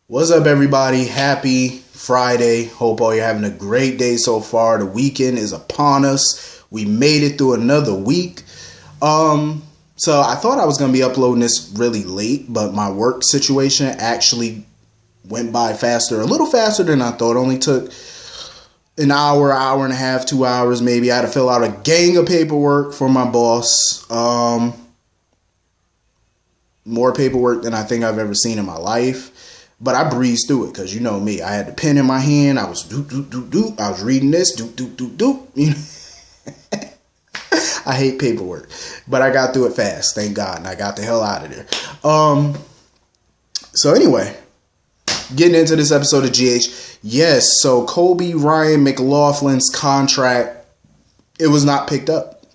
What's up, everybody? Happy Friday. Hope all you're having a great day so far. The weekend is upon us. We made it through another week. So I thought I was going to be uploading this really late, but my work situation actually went by a little faster than I thought. It only took an hour and a half, 2 hours maybe. I had to fill out a gang of paperwork for my boss. More paperwork than I think I've ever seen in my life. But I breezed through it because you know me. I had the pen in my hand. I was doop. I was reading this. Doop. You know? I hate paperwork. But I got through it fast. Thank God. And I got the hell out of there. So anyway, getting into this episode of GH. Yes, so Kobe Ryan McLaughlin's contract, it was not picked up.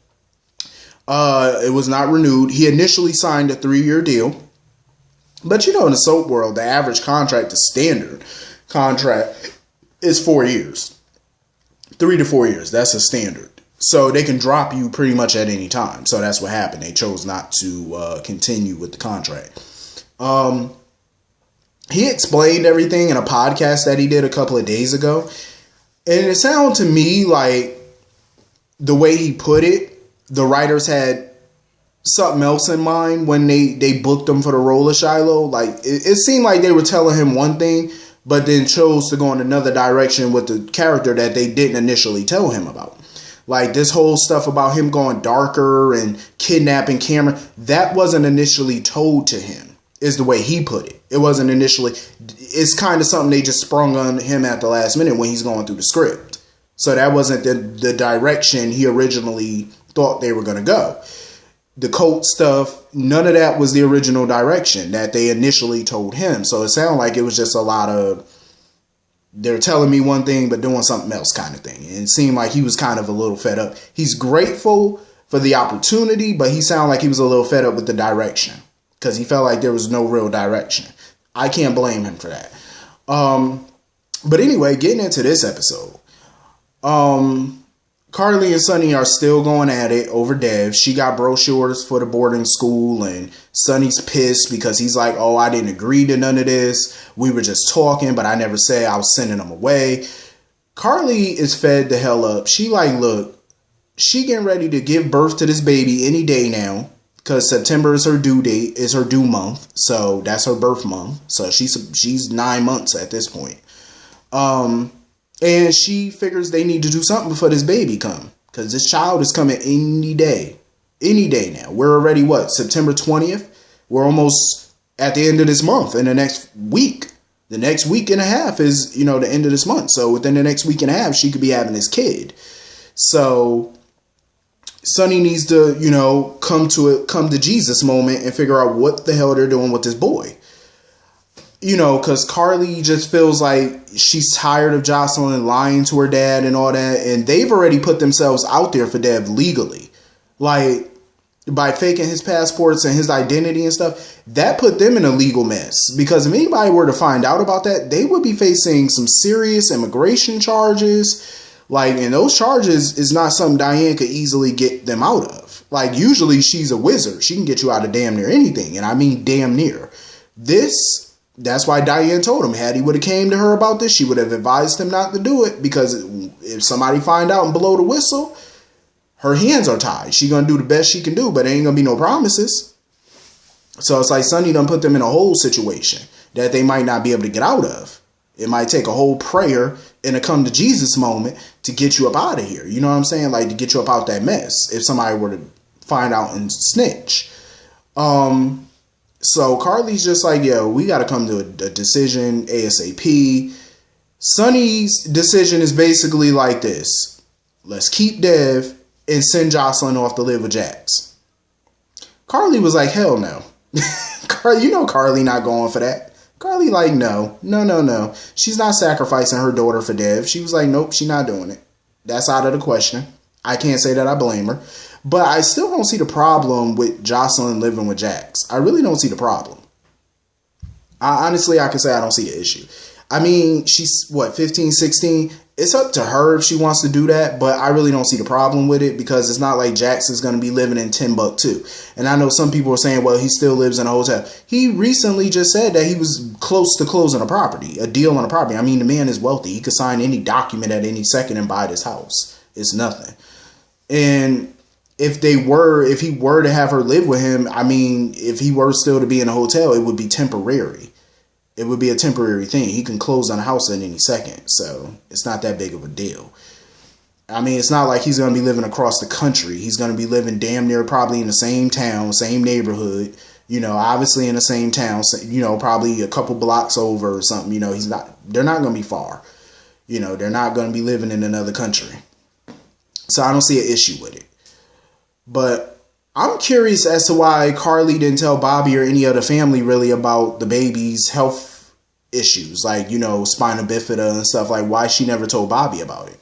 It was not renewed. He initially signed a 3-year deal. But you know, in the soap world, the average contract, the standard contract, is 4 years. 3 to 4 years. That's a standard. So they can drop you pretty much at any time. So that's what happened. They chose not to continue with the contract. He explained everything in a podcast that he did a couple of days ago. And it sounded to me like the way he put it, the writers had something else in mind when they booked him for the role of Shiloh. Like it seemed like they were telling him one thing, but then chose to go in another direction with the character that they didn't initially tell him about. Like this whole stuff about him going darker and kidnapping Cameron, that wasn't initially told to him, is the way he put it. It wasn't initially. It's kind of something they just sprung on him at the last minute when he's going through the script. So that wasn't the direction he originally thought they were going to go. The Colt stuff, none of that was the original direction that they initially told him. So it sounded like it was just a lot of, they're telling me one thing but doing something else kind of thing. And it seemed like he was kind of a little fed up. He's grateful for the opportunity, but he sounded like he was a little fed up with the direction because he felt like there was no real direction. I can't blame him for that. But anyway, getting into this episode. Carly and Sonny are still going at it over Dev. She got brochures for the boarding school, and Sonny's pissed because he's like, oh, I didn't agree to none of this. We were just talking, but I never said I was sending them away. Carly is fed the hell up. She like, look, she getting ready to give birth to this baby any day now because September is her due date, is her due month. So that's her birth month. So she's 9 months at this point. And she figures they need to do something before this baby come. Because this child is coming any day. Any day now. We're already, September 20th? We're almost at the end of this month. In the next week. The next week and a half is, the end of this month. So within the next week and a half, she could be having this kid. So Sonny needs to, come to Jesus moment and figure out what the hell they're doing with this boy. Because Carly just feels like she's tired of Jocelyn lying to her dad and all that. And they've already put themselves out there for Dev legally. Like, by faking his passports and his identity and stuff, that put them in a legal mess. Because if anybody were to find out about that, they would be facing some serious immigration charges. Like, and those charges is not something Diane could easily get them out of. Like, usually she's a wizard. She can get you out of damn near anything. And I mean damn near. That's why Diane told him, had he would have came to her about this, she would have advised him not to do it. Because if somebody find out and blow the whistle, her hands are tied. She going to do the best she can do, but there ain't going to be no promises. So it's like Sonny done put them in a whole situation that they might not be able to get out of. It might take a whole prayer and a come to Jesus moment to get you up out of here. You know what I'm saying? Like to get you up out that mess if somebody were to find out and snitch. So Carly's just like, yo, we got to come to a decision ASAP. Sonny's decision is basically like this. Let's keep Dev and send Jocelyn off to live with Jax. Carly was like, hell no. Carly not going for that. Carly like, no. She's not sacrificing her daughter for Dev. She was like, nope, she's not doing it. That's out of the question. I can't say that I blame her. But I still don't see the problem with Jocelyn living with Jax. I really don't see the problem. I can say I don't see an issue. I mean, she's what, 15, 16? It's up to her if she wants to do that, but I really don't see the problem with it because it's not like Jackson's going to be living in Timbuktu. And I know some people are saying, well, he still lives in a hotel. He recently just said that he was close to closing a deal on a property. I mean, the man is wealthy. He could sign any document at any second and buy this house. It's nothing. And if he were to have her live with him, I mean, if he were still to be in a hotel, it would be temporary. It would be a temporary thing. He can close on a house at any second. So it's not that big of a deal. I mean, it's not like he's going to be living across the country. He's going to be living damn near probably in the same town, same neighborhood, obviously in the same town, probably a couple blocks over or something. They're not going to be far. They're not going to be living in another country. So I don't see an issue with it. But I'm curious as to why Carly didn't tell Bobby or any other family really about the baby's health issues, like, spina bifida and stuff. Like, why she never told Bobby about it?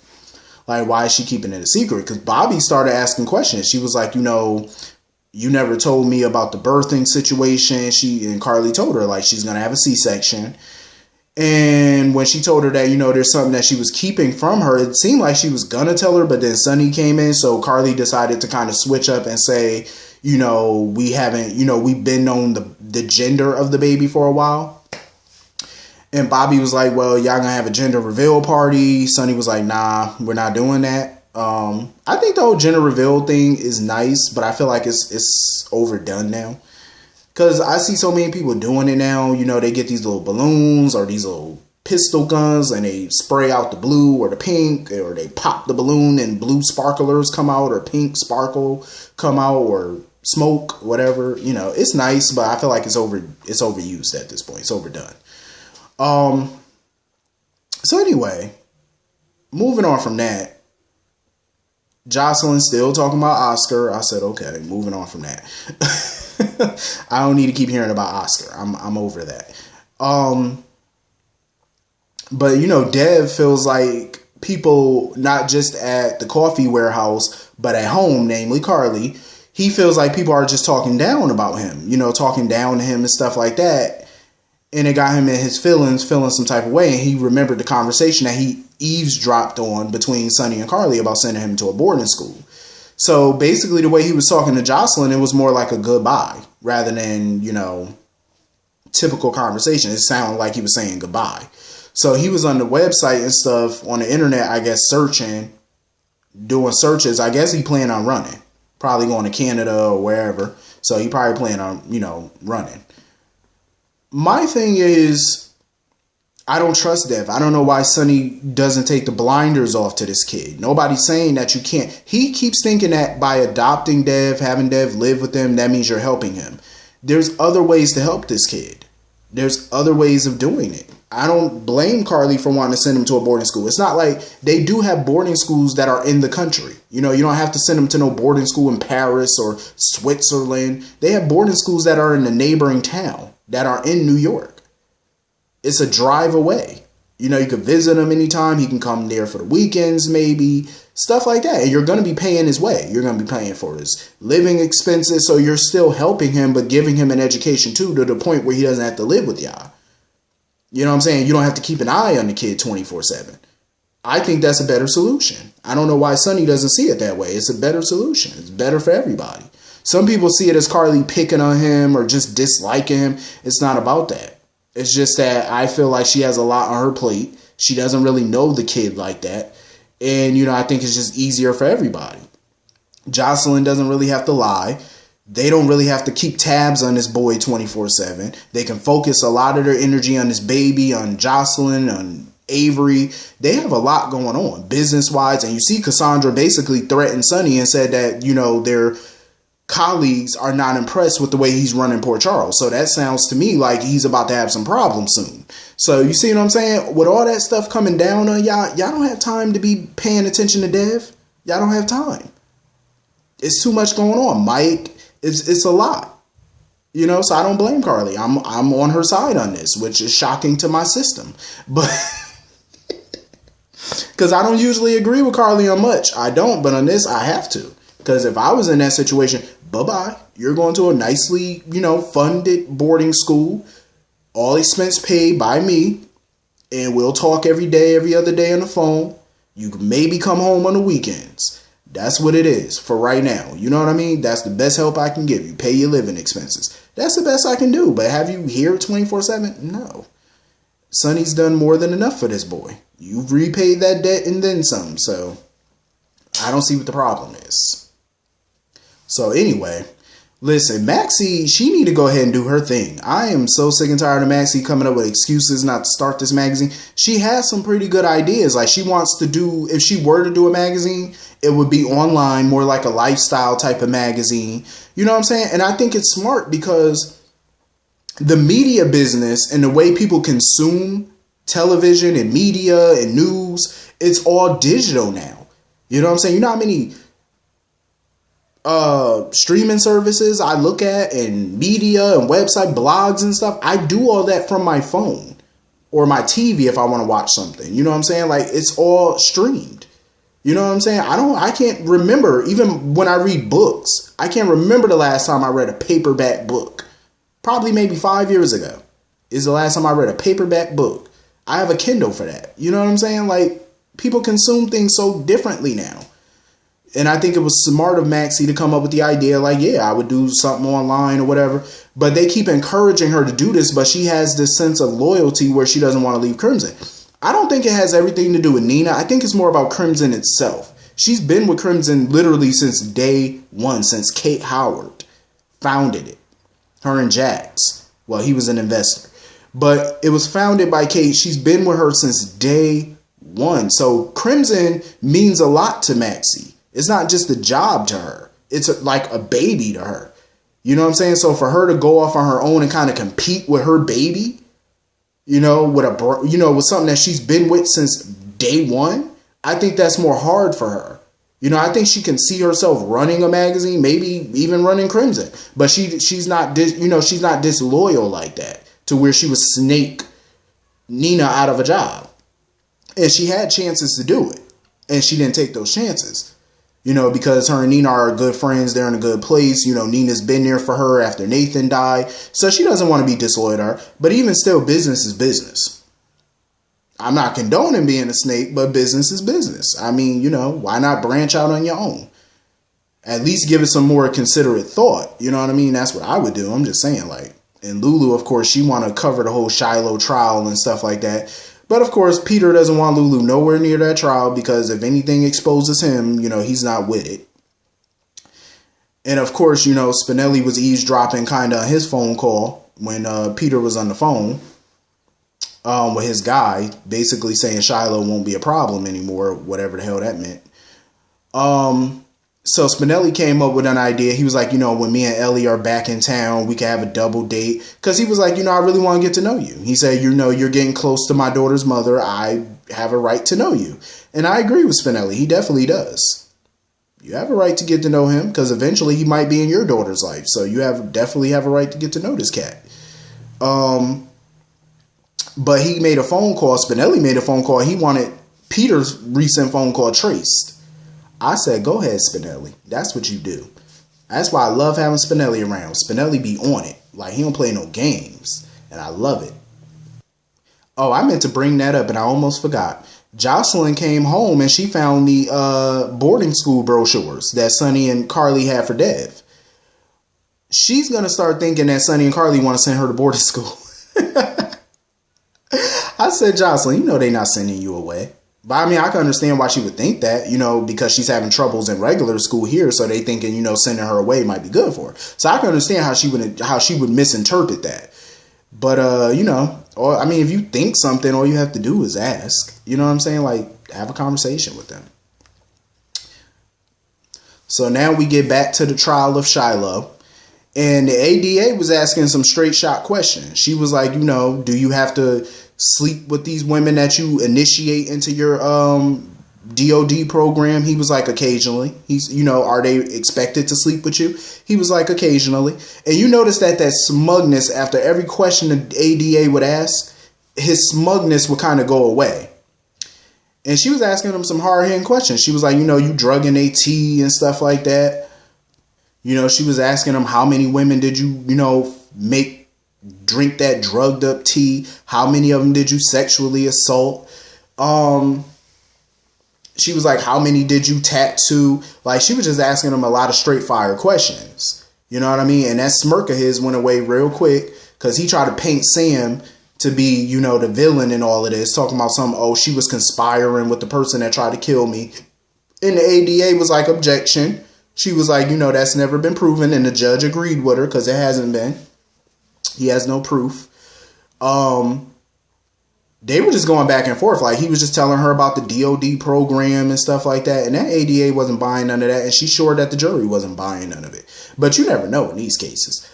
Like, why is she keeping it a secret? Because Bobby started asking questions. She was like, you never told me about the birthing situation. And Carly told her, like, she's going to have a C-section. And when she told her that, there's something that she was keeping from her, it seemed like she was going to tell her, but then Sonny came in. So Carly decided to kind of switch up and say, we've been known the gender of the baby for a while. And Bobby was like, well, y'all gonna have a gender reveal party. Sonny was like, nah, we're not doing that. I think the whole gender reveal thing is nice, but I feel like it's overdone now. Because I see so many people doing it now. They get these little balloons or these little pistol guns and they spray out the blue or the pink, or they pop the balloon and blue sparklers come out or pink sparkle come out or smoke, whatever. It's nice, but I feel like it's overused at this point. It's overdone. So anyway, moving on from that, Jocelyn still talking about Oscar. I said, okay, moving on from that. I don't need to keep hearing about Oscar. I'm over that. But Dev feels like people, not just at the coffee warehouse, but at home, namely Carly, he feels like people are just talking down about him, talking down to him and stuff like that. And it got him in his feelings, feeling some type of way. And he remembered the conversation that he eavesdropped on between Sonny and Carly about sending him to a boarding school. So basically the way he was talking to Jocelyn, it was more like a goodbye rather than, typical conversation. It sounded like he was saying goodbye. So he was on the website and stuff on the internet, I guess, doing searches. I guess he planned on running, probably going to Canada or wherever. So he probably planned on, running. My thing is, I don't trust Dev. I don't know why Sonny doesn't take the blinders off to this kid. Nobody's saying that you can't. He keeps thinking that by adopting Dev, having Dev live with them, that means you're helping him. There's other ways to help this kid. There's other ways of doing it. I don't blame Carly for wanting to send him to a boarding school. It's not like they do have boarding schools that are in the country. You don't have to send them to no boarding school in Paris or Switzerland. They have boarding schools that are in the neighboring town, that are in New York. It's a drive away. You could visit him anytime. He can come there for the weekends, maybe. Stuff like that. And you're going to be paying his way. You're going to be paying for his living expenses. So you're still helping him, but giving him an education too, to the point where he doesn't have to live with y'all. You know what I'm saying? You don't have to keep an eye on the kid 24/7. I think that's a better solution. I don't know why Sonny doesn't see it that way. It's a better solution. It's better for everybody. Some people see it as Carly picking on him or just disliking him. It's not about that. It's just that I feel like she has a lot on her plate. She doesn't really know the kid like that. And, I think it's just easier for everybody. Jocelyn doesn't really have to lie. They don't really have to keep tabs on this boy 24/7. They can focus a lot of their energy on this baby, on Jocelyn, on Avery. They have a lot going on business-wise. And you see Cassandra basically threatened Sonny and said that, their colleagues are not impressed with the way he's running Port Charles. So that sounds to me like he's about to have some problems soon. So you see what I'm saying? With all that stuff coming down on y'all don't have time to be paying attention to Dev. Y'all don't have time. It's too much going on, Mike. It's a lot. So I don't blame Carly. I'm on her side on this, which is shocking to my system. But because I don't usually agree with Carly on much. I don't, but on this I have to. Because if I was in that situation, bye-bye. You're going to a nicely, funded boarding school, all expense paid by me, and we'll talk every day, every other day on the phone. You can maybe come home on the weekends. That's what it is for right now. You know what I mean? That's the best help I can give you. Pay your living expenses. That's the best I can do. But have you here 24/7? No. Sonny's done more than enough for this boy. You've repaid that debt and then some. So I don't see what the problem is. So anyway, listen, Maxie, she need to go ahead and do her thing. I am so sick and tired of Maxie coming up with excuses not to start this magazine. She has some pretty good ideas. Like, she wants to do, if she were to do a magazine, it would be online, more like a lifestyle type of magazine. You know what I'm saying? And I think it's smart because the media business and the way people consume television and media and news, it's all digital now. You know what I'm saying? You know how many streaming services I look at, and media and website blogs and stuff? I do all that from my phone or my TV if I want to watch something. You know what I'm saying? Like, it's all streamed. You know what I'm saying? I can't remember, even when I read books, I can't remember the last time I read a paperback book. Probably maybe 5 years ago is the last time I read a paperback book. I have a Kindle for that. You know what I'm saying? Like, people consume things so differently now. And I think it was smart of Maxie to come up with the idea, like, yeah, I would do something online or whatever. But they keep encouraging her to do this, but she has this sense of loyalty where she doesn't want to leave Crimson. I don't think it has everything to do with Nina. I think it's more about Crimson itself. She's been with Crimson literally since day one, since Kate Howard founded it. Her and Jax. Well, he was an investor. But it was founded by Kate. She's been with her since day one. So Crimson means a lot to Maxie. It's not just a job to her. It's like a baby to her. You know what I'm saying? So for her to go off on her own and kind of compete with her baby, with something that she's been with since day one, I think that's more hard for her. I think she can see herself running a magazine, maybe even running Crimson, but she's not disloyal like that to where she would snake Nina out of a job. And she had chances to do it, and she didn't take those chances. Because her and Nina are good friends. They're in a good place. Nina's been there for her after Nathan died. So she doesn't want to be disloyal to her. But even still, business is business. I'm not condoning being a snake, but business is business. I mean, why not branch out on your own? At least give it some more considerate thought. You know what I mean? That's what I would do. I'm just saying, like, and Lulu, of course, she want to cover the whole Shiloh trial and stuff like that. But of course, Peter doesn't want Lulu nowhere near that trial because if anything exposes him, he's not with it. And of course, Spinelli was eavesdropping kind of on his phone call when Peter was on the phone with his guy, basically saying Shiloh won't be a problem anymore, whatever the hell that meant. So Spinelli came up with an idea. He was like, when me and Ellie are back in town, we can have a double date. Because he was like, I really want to get to know you. He said, you're getting close to my daughter's mother. I have a right to know you. And I agree with Spinelli. He definitely does. You have a right to get to know him because eventually he might be in your daughter's life. So you definitely have a right to get to know this cat. But he made a phone call. Spinelli made a phone call. He wanted Peter's recent phone call traced. I said, go ahead, Spinelli. That's what you do. That's why I love having Spinelli around. Spinelli be on it. Like, he don't play no games. And I love it. Oh, I meant to bring that up and I almost forgot. Jocelyn came home and she found the boarding school brochures that Sonny and Carly had for Dev. She's going to start thinking that Sonny and Carly want to send her to boarding school. I said, Jocelyn, they not sending you away. But I mean, I can understand why she would think that, because she's having troubles in regular school here. So they thinking, sending her away might be good for her. So I can understand how she would misinterpret that. But, if you think something, all you have to do is ask. You know what I'm saying? Like, have a conversation with them. So now we get back to the trial of Shiloh. And the ADA was asking some straight shot questions. She was like, do you have to sleep with these women that you initiate into your DOD program? He was like, occasionally. Are they expected to sleep with you? He was like, occasionally. And you notice that smugness after every question the ADA would ask, his smugness would kind of go away. And she was asking him some hard-hitting questions. She was like, you drugging AT and stuff like that. She was asking him, how many women did you, make drink that drugged up tea? How many of them did you sexually assault? She was like, how many did you tattoo? Like, she was just asking him a lot of straight fire questions. You know what I mean? And that smirk of his went away real quick because he tried to paint Sam to be, you know, the villain in all of this, talking about she was conspiring with the person that tried to kill me. And the ADA was like, objection. She was like, you know, that's never been proven. And the judge agreed with her because it hasn't been. He has no proof. They were just going back and forth. Like, he was just telling her about the DOD program and stuff like that. And that ADA wasn't buying none of that. And she's sure that the jury wasn't buying none of it. But you never know in these cases.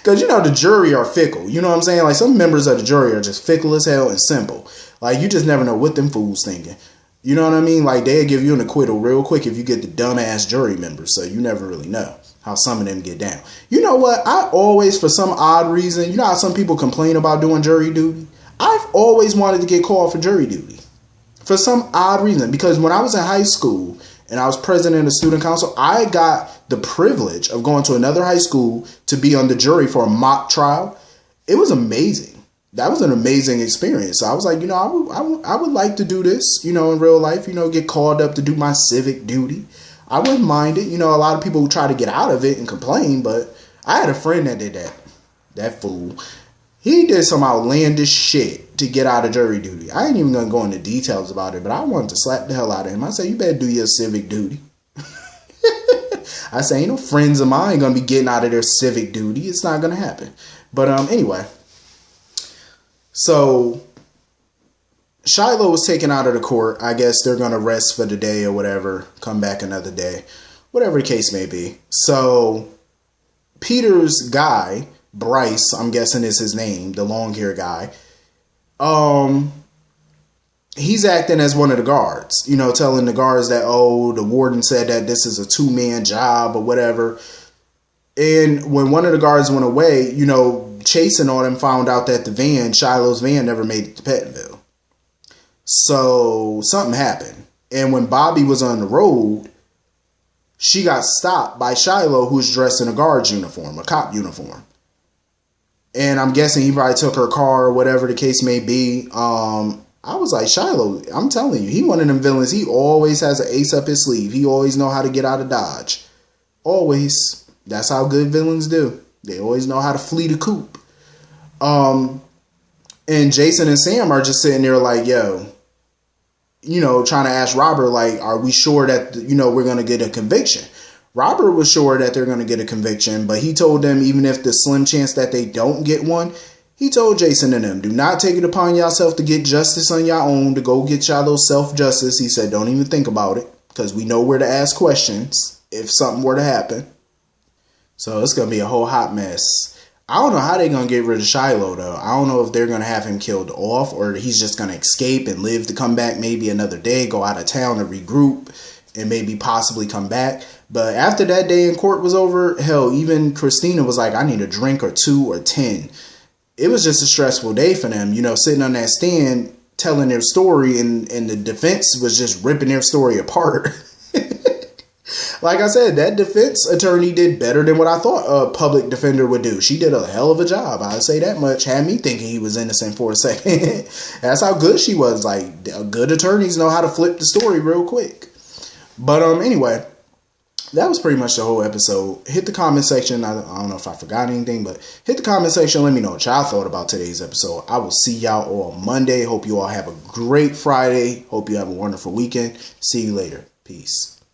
Because, you know, the jury are fickle. You know what I'm saying? Like, some members of the jury are just fickle as hell and simple. Like, you just never know what them fools thinking. You know what I mean? Like, they'll give you an acquittal real quick if you get the dumbass jury members. So you never really know how some of them get down. You know what? I always, for some odd reason, you know how some people complain about doing jury duty? I've always wanted to get called for jury duty for some odd reason, because when I was in high school and I was president of student council, I got the privilege of going to another high school to be on the jury for a mock trial. It was amazing. That was an amazing experience. So I was like, you know, I would like to do this, you know, in real life, you know, get called up to do my civic duty. I wouldn't mind it. You know, a lot of people try to get out of it and complain, but I had a friend that did that. That fool. He did some outlandish shit to get out of jury duty. I ain't even going to go into details about it, but I wanted to slap the hell out of him. I said, you better do your civic duty. I say, ain't no friends of mine going to be getting out of their civic duty. It's not going to happen. But anyway. So, Shiloh was taken out of the court. I guess they're going to rest for the day or whatever. Come back another day. Whatever the case may be. So, Peter's guy, Bryce, I'm guessing is his name, the long hair guy. He's acting as one of the guards, you know, telling the guards that, the warden said that this is a 2-man job or whatever. And when one of the guards went away, you know, chasing on him, found out that Shiloh's van never made it to Pettinville. So something happened. And when Bobby was on the road, she got stopped by Shiloh, who's dressed in a guard's uniform, a cop uniform. And I'm guessing he probably took her car or whatever the case may be. I was like, Shiloh, I'm telling you, he one of them villains. He always has an ace up his sleeve. He always know how to get out of Dodge. Always. That's how good villains do. They always know how to flee the coop. And Jason and Sam are just sitting there like, yo, you know, trying to ask Robert, like, are we sure that, you know, we're going to get a conviction? Robert was sure that they're going to get a conviction, but he told them even if the slim chance that they don't get one, he told Jason and them, do not take it upon yourself to get justice on your own, to go get y'all those self-justice. He said, don't even think about it, because we know where to ask questions if something were to happen. So it's going to be a whole hot mess. I don't know how they're going to get rid of Shiloh, though. I don't know if they're going to have him killed off or he's just going to escape and live to come back maybe another day, go out of town to regroup and maybe possibly come back. But after that day in court was over, hell, even Christina was like, I need a drink or 2 or 10. It was just a stressful day for them, you know, sitting on that stand telling their story and the defense was just ripping their story apart. Like I said, that defense attorney did better than what I thought a public defender would do. She did a hell of a job. I'd say that much. Had me thinking he was innocent for a second. That's how good she was. Like, good attorneys know how to flip the story real quick. But anyway, that was pretty much the whole episode. Hit the comment section. I don't know if I forgot anything, but hit the comment section. Let me know what y'all thought about today's episode. I will see y'all all Monday. Hope you all have a great Friday. Hope you have a wonderful weekend. See you later. Peace.